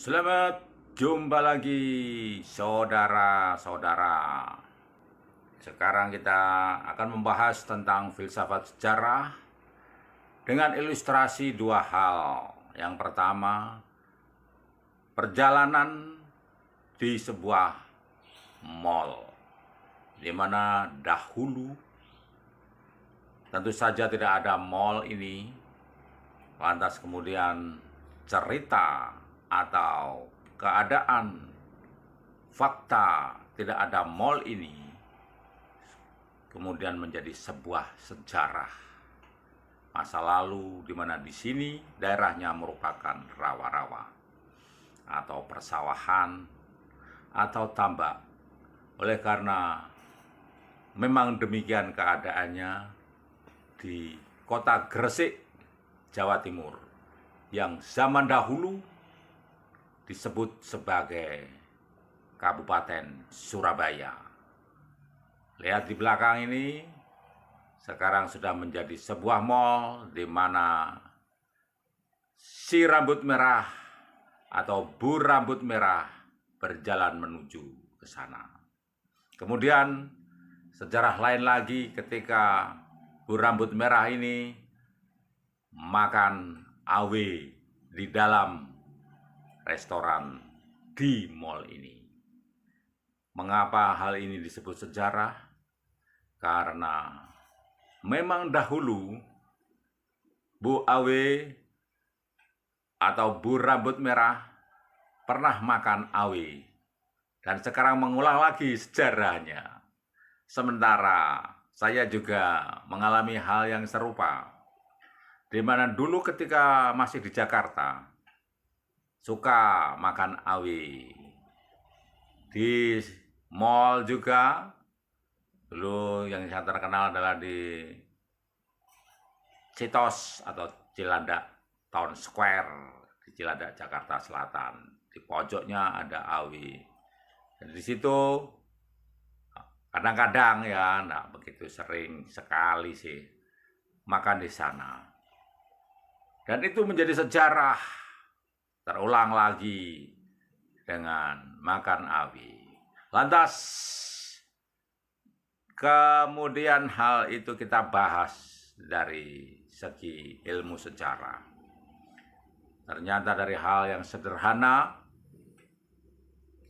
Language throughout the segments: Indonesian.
Selamat jumpa lagi saudara-saudara. Sekarang kita akan membahas tentang filsafat sejarah dengan ilustrasi dua hal. Yang pertama, perjalanan di sebuah mall, di mana dahulu tentu saja tidak ada mall ini. Lantas kemudian cerita atau keadaan fakta tidak ada mall ini kemudian menjadi sebuah sejarah masa lalu, di mana di sini daerahnya merupakan rawa-rawa atau persawahan atau tambak. Oleh karena memang demikian keadaannya di kota Gresik, Jawa Timur, yang zaman dahulu disebut sebagai Kabupaten Surabaya. Lihat di belakang ini, sekarang sudah menjadi sebuah mall di mana si rambut merah atau Bu Rambut Merah berjalan menuju ke sana. Kemudian sejarah lain lagi ketika Bu Rambut Merah ini makan AW di dalam restoran di mall ini. Mengapa hal ini disebut sejarah? Karena memang dahulu Bu AW atau Bu Rambut Merah pernah makan AW dan sekarang mengulang lagi sejarahnya. Sementara saya juga mengalami hal yang serupa, di mana dulu ketika masih di Jakarta suka makan AW di mall juga. Dulu yang saya terkenal adalah di Citos atau Cilandak Town Square di Cilandak, Jakarta Selatan. Di pojoknya ada AW. Dan di situ kadang-kadang ya, enggak begitu sering, sekali sih makan di sana. Dan itu menjadi sejarah, terulang lagi dengan makan AW. Lantas kemudian hal itu kita bahas dari segi ilmu sejarah. Ternyata dari hal yang sederhana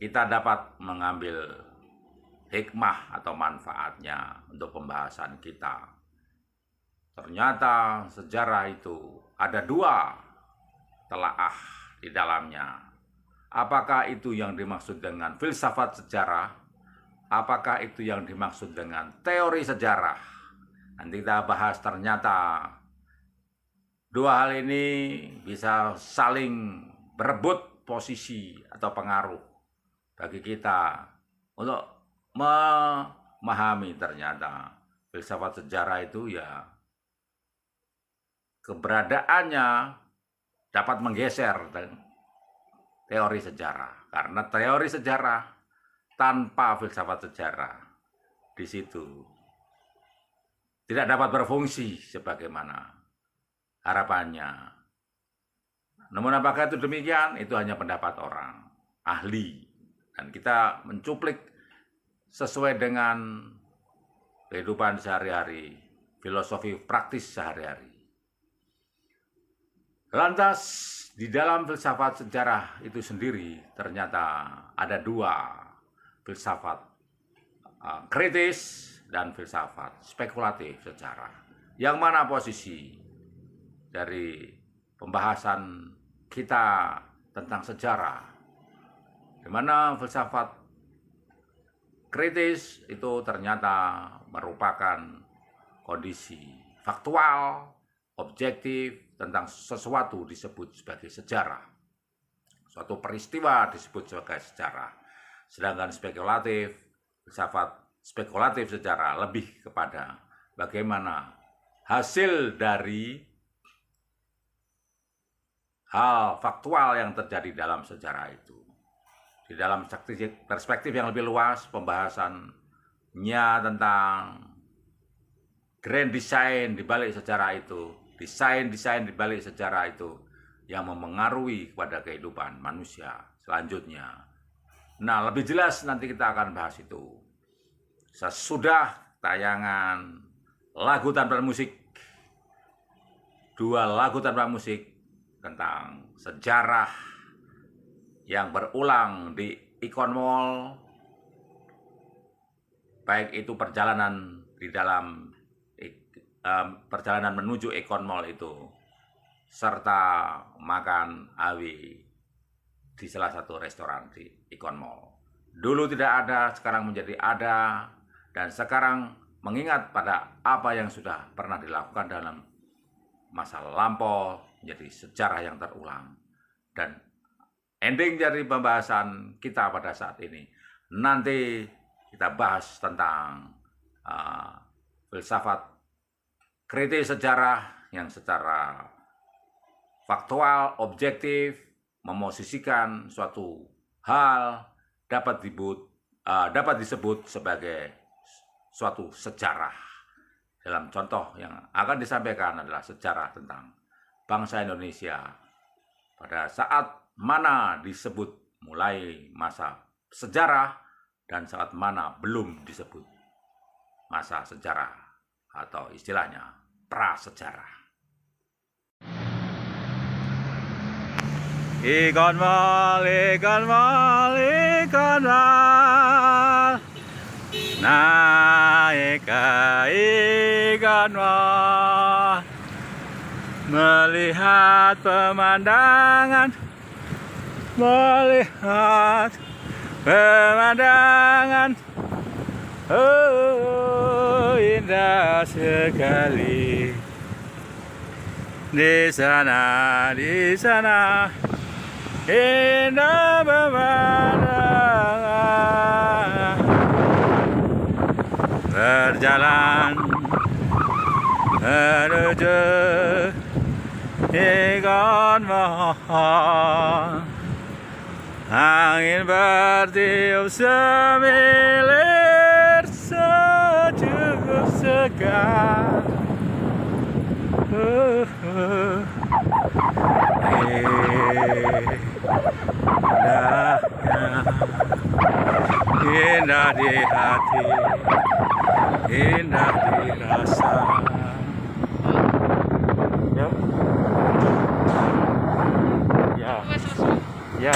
kita dapat mengambil hikmah atau manfaatnya untuk pembahasan kita. Ternyata sejarah itu ada dua telaah di dalamnya. Apakah itu yang dimaksud dengan filsafat sejarah? Apakah itu yang dimaksud dengan teori sejarah? Nanti kita bahas. Ternyata dua hal ini bisa saling berebut posisi atau pengaruh bagi kita untuk memahami ternyata filsafat sejarah itu ya keberadaannya dapat menggeser teori sejarah. Karena teori sejarah tanpa filsafat sejarah di situ tidak dapat berfungsi sebagaimana harapannya. Namun apakah itu demikian? Itu hanya pendapat orang ahli. Dan kita mencuplik sesuai dengan kehidupan sehari-hari, filosofi praktis sehari-hari. Lantas di dalam filsafat sejarah itu sendiri ternyata ada dua, filsafat kritis dan filsafat spekulatif sejarah. Yang mana posisi dari pembahasan kita tentang sejarah, di mana filsafat kritis itu ternyata merupakan kondisi faktual, objektif tentang sesuatu disebut sebagai sejarah. Suatu peristiwa disebut sebagai sejarah. Sedangkan spekulatif, filsafat spekulatif sejarah lebih kepada bagaimana hasil dari hal faktual yang terjadi dalam sejarah itu. Di dalam perspektif yang lebih luas, pembahasannya tentang grand design di balik sejarah itu, desain di balik sejarah itu yang memengaruhi kepada kehidupan manusia selanjutnya. Nah, lebih jelas nanti kita akan bahas itu sesudah tayangan lagu tanpa musik, 2 lagu tanpa musik tentang sejarah yang berulang di Icon Mall, baik itu perjalanan di dalam perjalanan menuju Icon Mall itu, serta makan awi di salah satu restoran di Icon Mall. Dulu tidak ada, sekarang menjadi ada, dan sekarang mengingat pada apa yang sudah pernah dilakukan dalam masa lampau menjadi sejarah yang terulang. Dan ending dari pembahasan kita pada saat ini, nanti kita bahas tentang filsafat kritis sejarah yang secara faktual, objektif, memosisikan suatu hal dapat disebut sebagai suatu sejarah. Dalam contoh yang akan disampaikan adalah sejarah tentang bangsa Indonesia pada saat mana disebut mulai masa sejarah dan saat mana belum disebut masa sejarah atau istilahnya prasejarah. Icon Mall, Icon Mall, Icon Mall, naik ke Icon Mall, melihat pemandangan, oh indah sekali. Di sana indah pemandangan, berjalan menuju Icon Mall. Angin bertiup semilir, sejuk segar. Indah di hati, indah di rasa. Ya.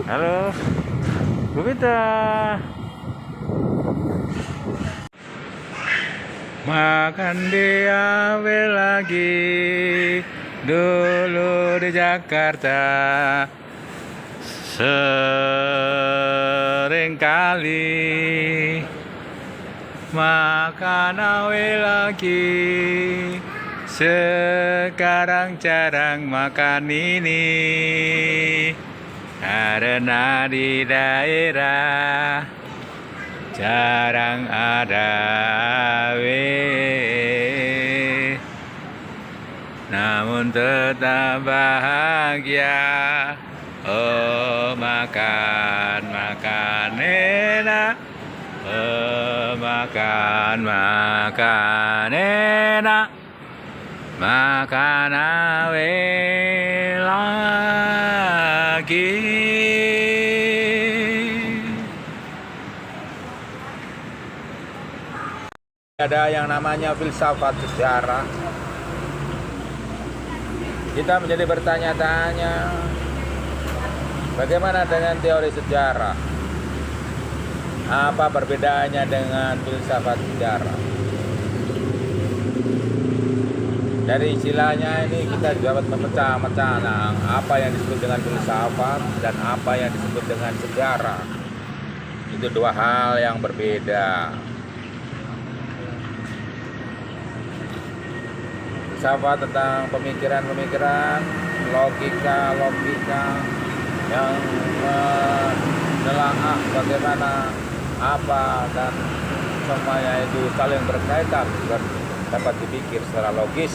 Halo, Bu Vita. Makan diambil lagi. Dulu di Jakarta seringkali makan awe lagi. Sekarang jarang makan ini karena di daerah jarang ada namun tetap bahagia. Oh makan enak, oh makan enak, makan awe lagi. Ada yang namanya filsafat sejarah. Kita menjadi bertanya-tanya, bagaimana dengan teori sejarah? Apa perbedaannya dengan filsafat sejarah? Dari istilahnya ini kita dapat memecah-mecah apa yang disebut dengan filsafat dan apa yang disebut dengan sejarah. Itu 2 hal yang berbeda. Filsafat tentang pemikiran-pemikiran, logika yang menelaah bagaimana apa dan semuanya itu saling berkaitan dan dapat dipikir secara logis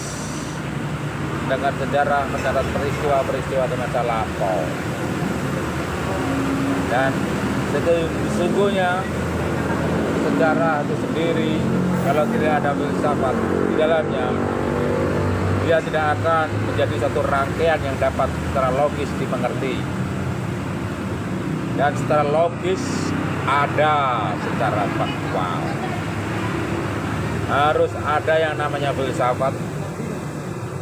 dengan sejarah mencatat peristiwa-peristiwa di masa lampau. Dan sesungguhnya sejarah itu sendiri kalau tidak ada filsafat di dalamnya dia tidak akan menjadi satu rangkaian yang dapat secara logis dimengerti. Dan secara logis ada secara faktual. Harus ada yang namanya filsafat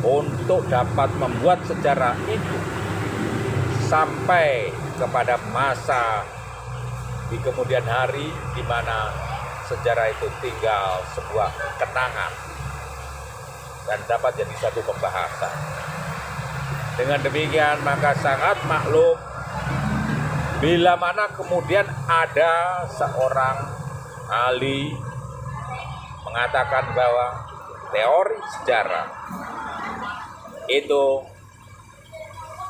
untuk dapat membuat sejarah itu sampai kepada masa di kemudian hari di mana sejarah itu tinggal sebuah kenangan dan dapat jadi satu pembahasan. Dengan demikian maka sangat maklum bila mana kemudian ada seorang ahli mengatakan bahwa teori sejarah itu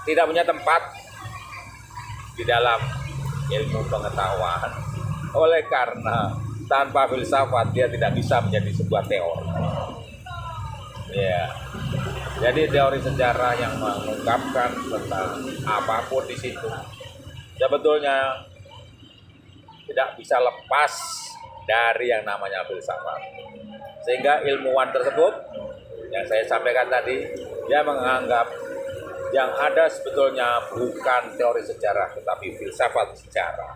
tidak punya tempat di dalam ilmu pengetahuan. Oleh karena tanpa filsafat dia tidak bisa menjadi sebuah teori. Ya. Jadi teori sejarah yang mengungkapkan tentang apapun di situ sebetulnya tidak bisa lepas dari yang namanya filsafat. Sehingga ilmuwan tersebut yang saya sampaikan tadi, dia menganggap yang ada sebetulnya bukan teori sejarah tetapi filsafat sejarah.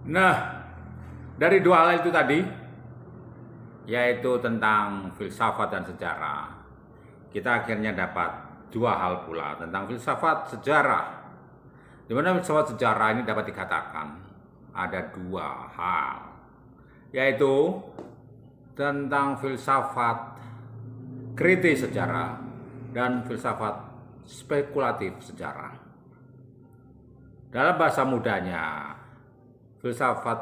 Nah, dari dua hal itu tadi, yaitu tentang filsafat dan sejarah, kita akhirnya dapat dua hal pula tentang filsafat sejarah. Di mana filsafat sejarah ini dapat dikatakan ada dua hal, yaitu tentang filsafat kritis sejarah dan filsafat spekulatif sejarah. Dalam bahasa mudanya, filsafat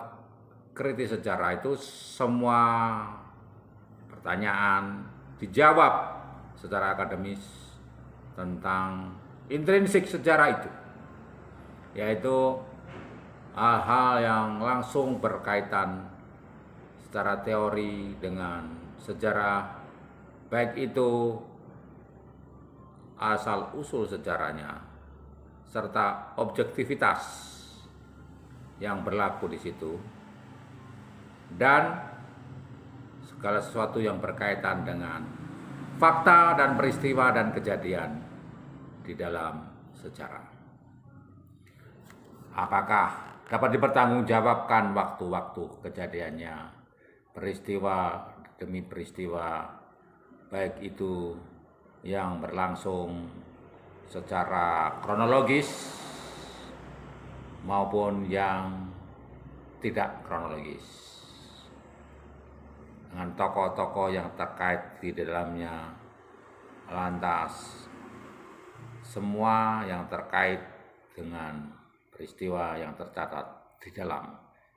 kritis sejarah itu semua pertanyaan dijawab secara akademis tentang intrinsik sejarah itu, yaitu hal-hal yang langsung berkaitan secara teori dengan sejarah, baik itu asal-usul sejarahnya serta objektivitas yang berlaku di situ, dan segala sesuatu yang berkaitan dengan fakta dan peristiwa dan kejadian di dalam sejarah. Apakah dapat dipertanggungjawabkan waktu-waktu kejadiannya, peristiwa demi peristiwa, baik itu yang berlangsung secara kronologis maupun yang tidak kronologis, dengan tokoh-tokoh yang terkait di dalamnya, lantas semua yang terkait dengan peristiwa yang tercatat di dalam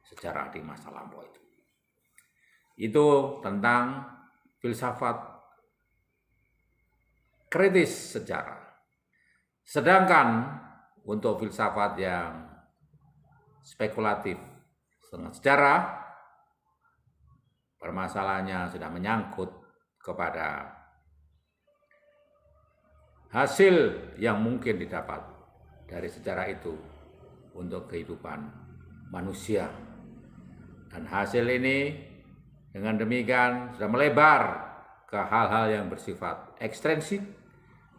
sejarah di masa lampau itu. Itu tentang filsafat kritis sejarah. Sedangkan untuk filsafat yang spekulatif tentang sejarah, permasalahannya sudah menyangkut kepada hasil yang mungkin didapat dari sejarah itu untuk kehidupan manusia. Dan hasil ini dengan demikian sudah melebar ke hal-hal yang bersifat ekstrinsik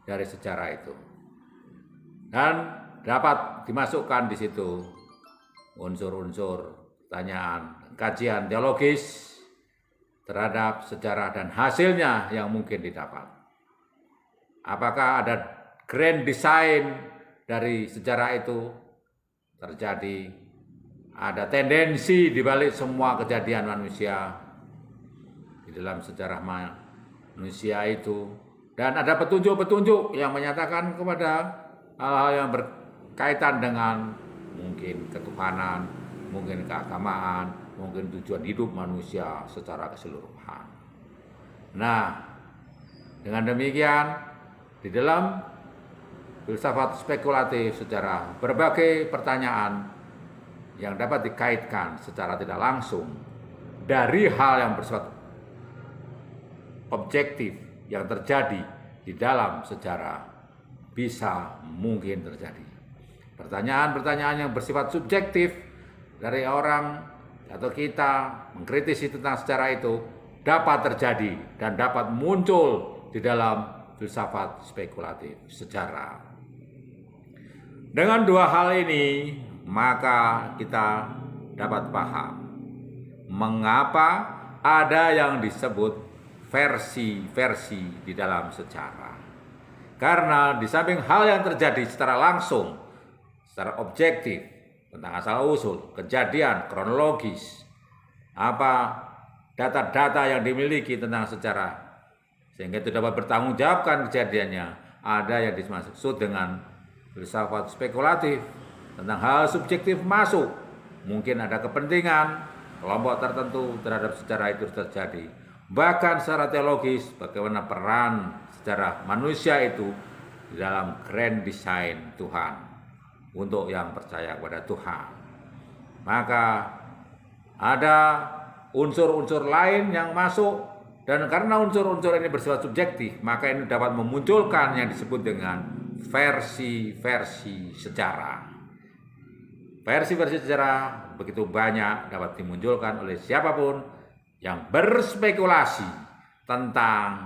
dari sejarah itu. Dan dapat dimasukkan di situ unsur-unsur pertanyaan, kajian teologis terhadap sejarah dan hasilnya yang mungkin didapat. Apakah ada grand design dari sejarah itu terjadi? Ada tendensi di balik semua kejadian manusia di dalam sejarah manusia itu, dan ada petunjuk-petunjuk yang menyatakan kepada hal-hal yang berkaitan dengan mungkin ketuhanan, mungkin keagamaan, mungkin tujuan hidup manusia secara keseluruhan. Nah, dengan demikian di dalam filsafat spekulatif sejarah, berbagai pertanyaan yang dapat dikaitkan secara tidak langsung dari hal yang bersifat objektif yang terjadi di dalam sejarah bisa mungkin terjadi. Pertanyaan-pertanyaan yang bersifat subjektif dari orang atau kita mengkritisi tentang sejarah itu dapat terjadi dan dapat muncul di dalam filsafat spekulatif sejarah. Dengan dua hal ini, maka kita dapat paham mengapa ada yang disebut versi-versi di dalam sejarah. Karena di samping hal yang terjadi secara langsung, secara objektif, tentang asal-usul, kejadian, kronologis, apa data-data yang dimiliki tentang sejarah, sehingga itu dapat bertanggungjawabkan kejadiannya, ada yang dimaksud dengan filsafat spekulatif, tentang hal subjektif masuk. Mungkin ada kepentingan kelompok tertentu terhadap sejarah itu terjadi. Bahkan secara teologis, bagaimana peran sejarah manusia itu di dalam grand design Tuhan untuk yang percaya kepada Tuhan. Maka ada unsur-unsur lain yang masuk, dan karena unsur-unsur ini bersifat subjektif, maka ini dapat memunculkan yang disebut dengan versi-versi sejarah. Versi-versi sejarah begitu banyak dapat dimunculkan oleh siapapun yang berspekulasi tentang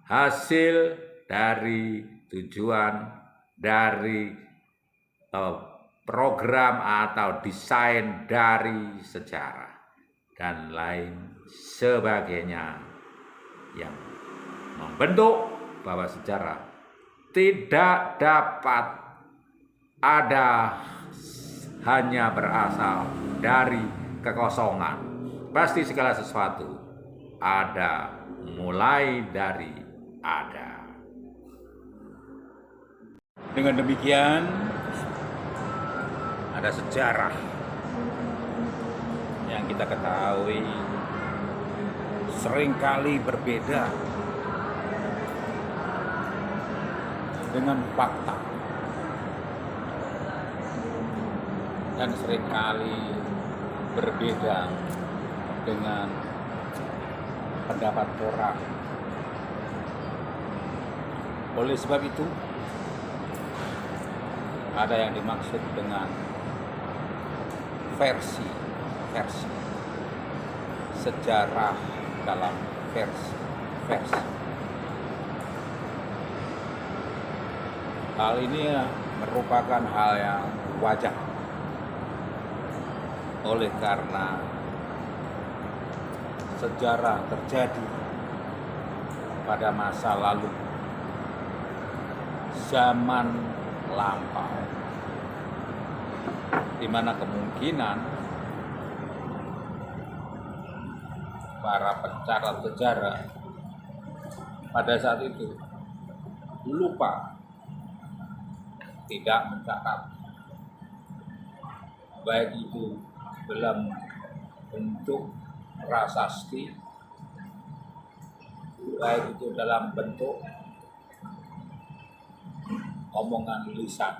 hasil dari tujuan dari program atau desain dari sejarah dan lain sebagainya, yang membentuk bahwa sejarah tidak dapat ada hanya berasal dari kekosongan. Pasti segala sesuatu ada mulai dari ada. Dengan demikian, ada sejarah yang kita ketahui seringkali berbeda dengan fakta, dan seringkali berbeda dengan pendapat orang. Oleh sebab itu, ada yang dimaksud dengan versi sejarah dalam versi. Hal ini merupakan hal yang wajar, oleh karena sejarah terjadi pada masa lalu, zaman lampau, di mana kemungkinan para pencatat sejarah pada saat itu lupa, tidak mencatat, baik itu dalam bentuk prasasti, baik itu dalam bentuk omongan lisan,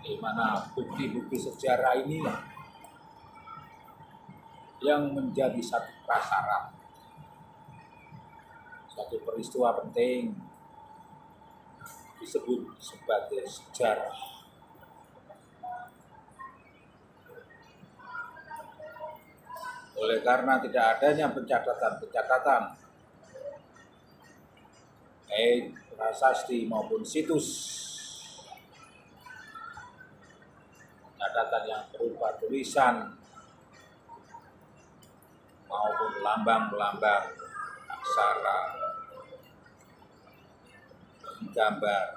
di mana bukti-bukti sejarah ini yang menjadi satu prasyarat, satu peristiwa penting disebut sebagai sejarah. Oleh karena tidak adanya pencatatan-pencatatan, baik prasasti maupun situs, catatan yang berupa tulisan maupun lambang-lambang, aksara, gambar,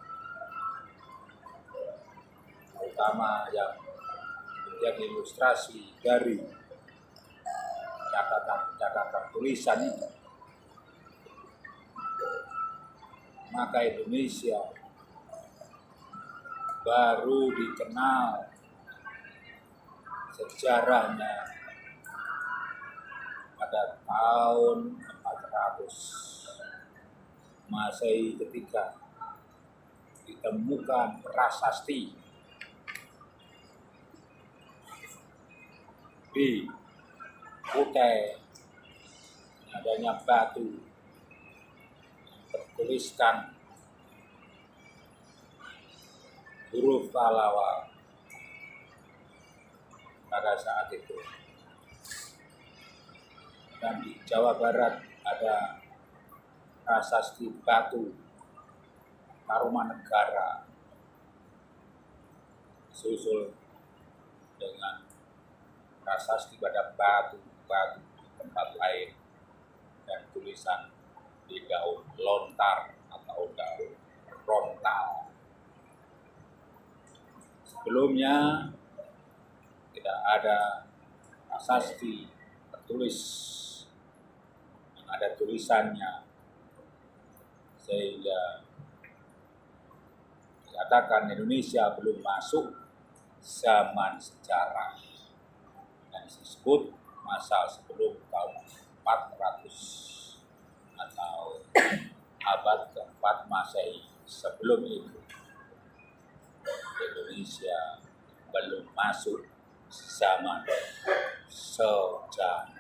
terutama yang menjadi ilustrasi dari catatan tulisan itu, maka Indonesia baru dikenal sejarahnya pada tahun 400 Masehi ketika ditemukan prasasti di Kutai, adanya batu bertuliskan huruf Pallawa pada saat itu. dan di Jawa Barat ada prasasti Batu Tarumanegara, susul dengan prasasti pada batu-batu di tempat lain dan tulisan di daun lontar atau daun rontal. Sebelumnya tidak ada prasasti tertulis yang ada tulisannya, sehingga dikatakan Indonesia belum masuk zaman sejarah yang disebut masa sebelum tahun 400 atau abad keempat Masehi. Sebelum itu Indonesia belum masuk zaman sejarah.